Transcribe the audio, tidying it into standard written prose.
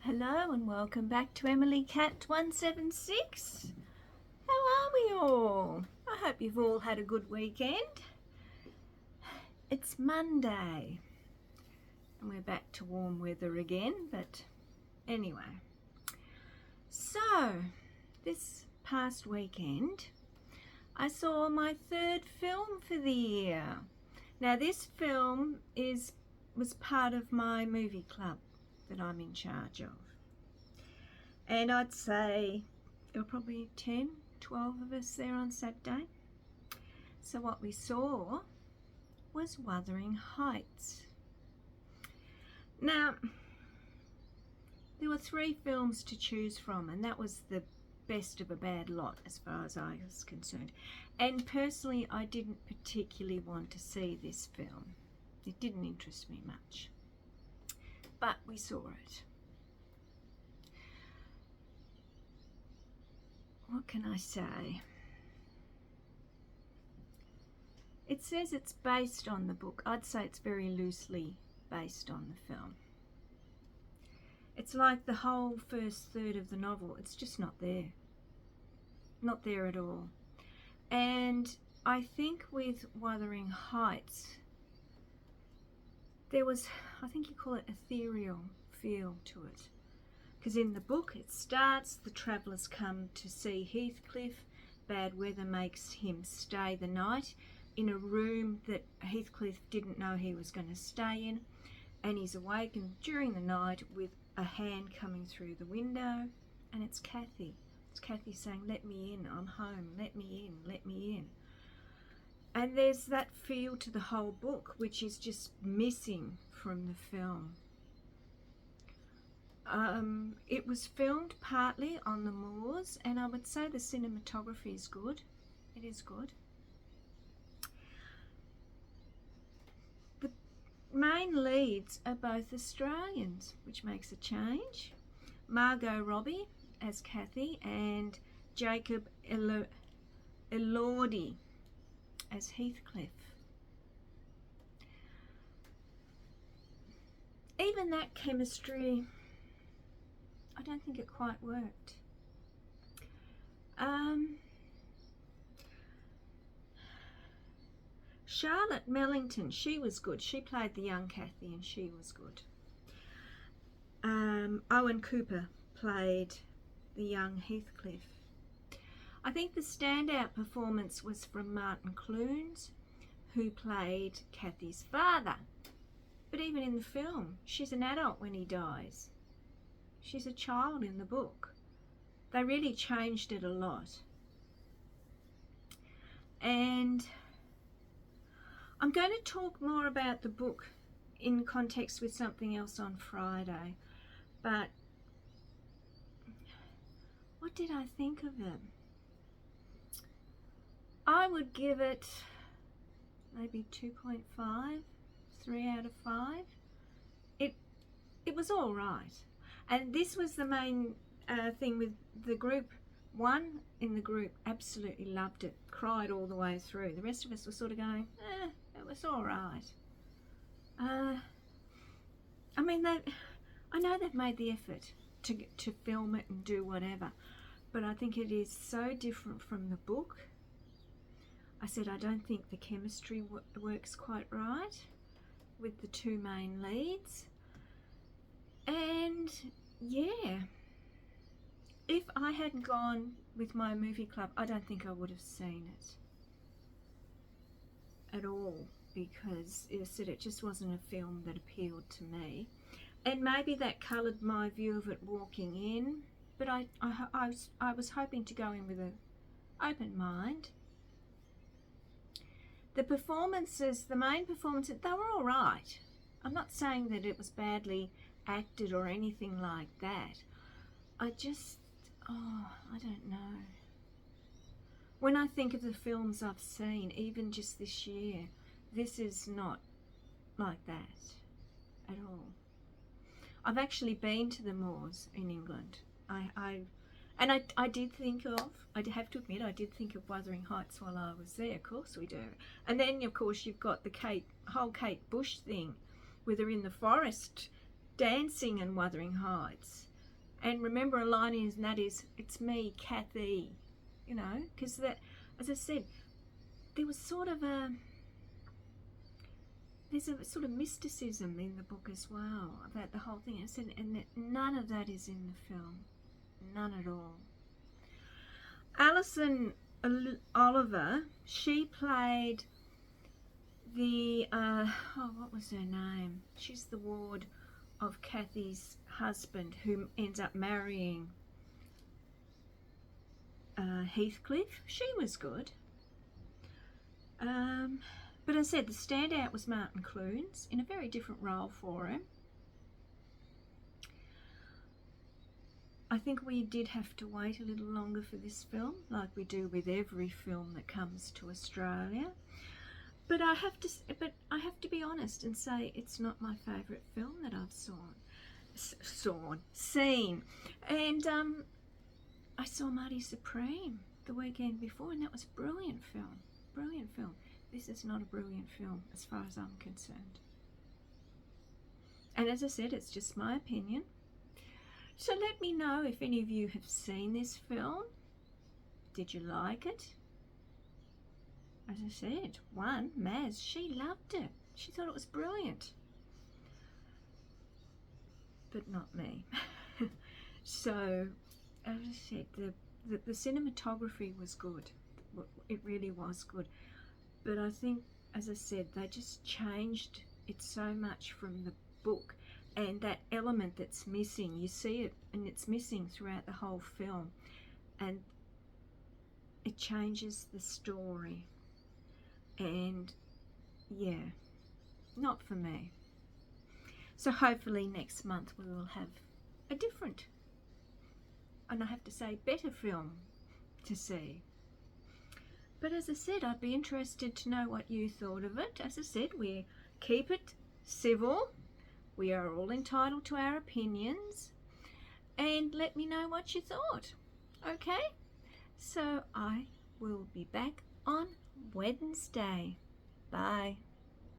Hello and welcome back to Emily Cat 176. How are we all? I hope you've all had a good weekend. It's Monday and we're back to warm weather again, but anyway. So, this past weekend I saw my third film for the year. Now this film was part of my movie club that I'm in charge of. And I'd say there were probably 10, 12 of us there on Saturday. So what we saw was Wuthering Heights. Now, there were 3 films to choose from, and that was the best of a bad lot as far as I was concerned. And personally, I didn't particularly want to see this film. It didn't interest me much. But we saw it. What can I say? It says it's based on the book. I'd say it's very loosely based on the film. It's like the whole first third of the novel. It's just not there. Not there at all. And I think with Wuthering Heights, there was, I think you call it ethereal feel to it. Because in the book it starts, the travellers come to see Heathcliff. Bad weather makes him stay the night in a room that Heathcliff didn't know he was going to stay in. And he's awakened during the night with a hand coming through the window. And it's Kathy. It's Kathy saying, "Let me in, I'm home, let me in, let me in." And there's that feel to the whole book, which is just missing from the film. It was filmed partly on the moors, and I would say the cinematography is good. It is good. The main leads are both Australians, which makes a change. Margot Robbie as Kathy and Jacob Elordi as Heathcliff. Even that chemistry, I don't think it quite worked. Charlotte Mellington, she was good. She played the young Kathy and she was good. Owen Cooper played the young Heathcliff. I think the standout performance was from Martin Clunes, who played Kathy's father. But even in the film, she's an adult when he dies. She's a child in the book. They really changed it a lot. And I'm going to talk more about the book in context with something else on Friday. But what did I think of it? I would give it maybe 2.5, 3 out of 5. It was all right. And this was the main thing with the group. One in the group absolutely loved it, cried all the way through. The rest of us were sort of going, it was all right. I mean, I know they've made the effort to film it and do whatever, but I think it is so different from the book. I said I don't think the chemistry works quite right with the 2 main leads. And yeah, if I hadn't gone with my movie club, I don't think I would have seen it at all, because as I said, it just wasn't a film that appealed to me. And maybe that coloured my view of it walking in, but I was hoping to go in with an open mind. The performances, the main performances, they were all right. I'm not saying that it was badly acted or anything like that. I don't know. When I think of the films I've seen, even just this year, this is not like that at all. I've actually been to the moors in England. I did think of, I have to admit, I did think of Wuthering Heights while I was there. Of course we do. And then, of course, you've got the whole Kate Bush thing, where they're in the forest dancing in Wuthering Heights. And remember a line is, and that is, "It's me, Kathy," you know, because that, as I said, there was sort of there's a sort of mysticism in the book as well about the whole thing. I said, and none of that is in the film, none at all. Alison Oliver, she played the what was her name? She's the ward of Kathy's husband, who ends up marrying Heathcliff. She was good. But as I said, the standout was Martin Clunes in a very different role for him. I think we did have to wait a little longer for this film, like we do with every film that comes to Australia. But I have to be honest and say it's not my favourite film that I've seen. And I saw Marty Supreme the weekend before, and that was a brilliant film. Brilliant film. This is not a brilliant film as far as I'm concerned. And as I said, it's just my opinion. So let me know if any of you have seen this film. Did you like it? As I said, Maz, she loved it. She thought it was brilliant. But not me. So, as I said, the cinematography was good. It really was good. But I think, as I said, they just changed it so much from the book. And that element that's missing, you see it, and it's missing throughout the whole film. And it changes the story. And yeah, not for me. So hopefully next month we will have a different, and I have to say better film to see. But as I said, I'd be interested to know what you thought of it. As I said, we keep it civil. We are all entitled to our opinions. And let me know what you thought. Okay? So I will be back on Wednesday. Bye.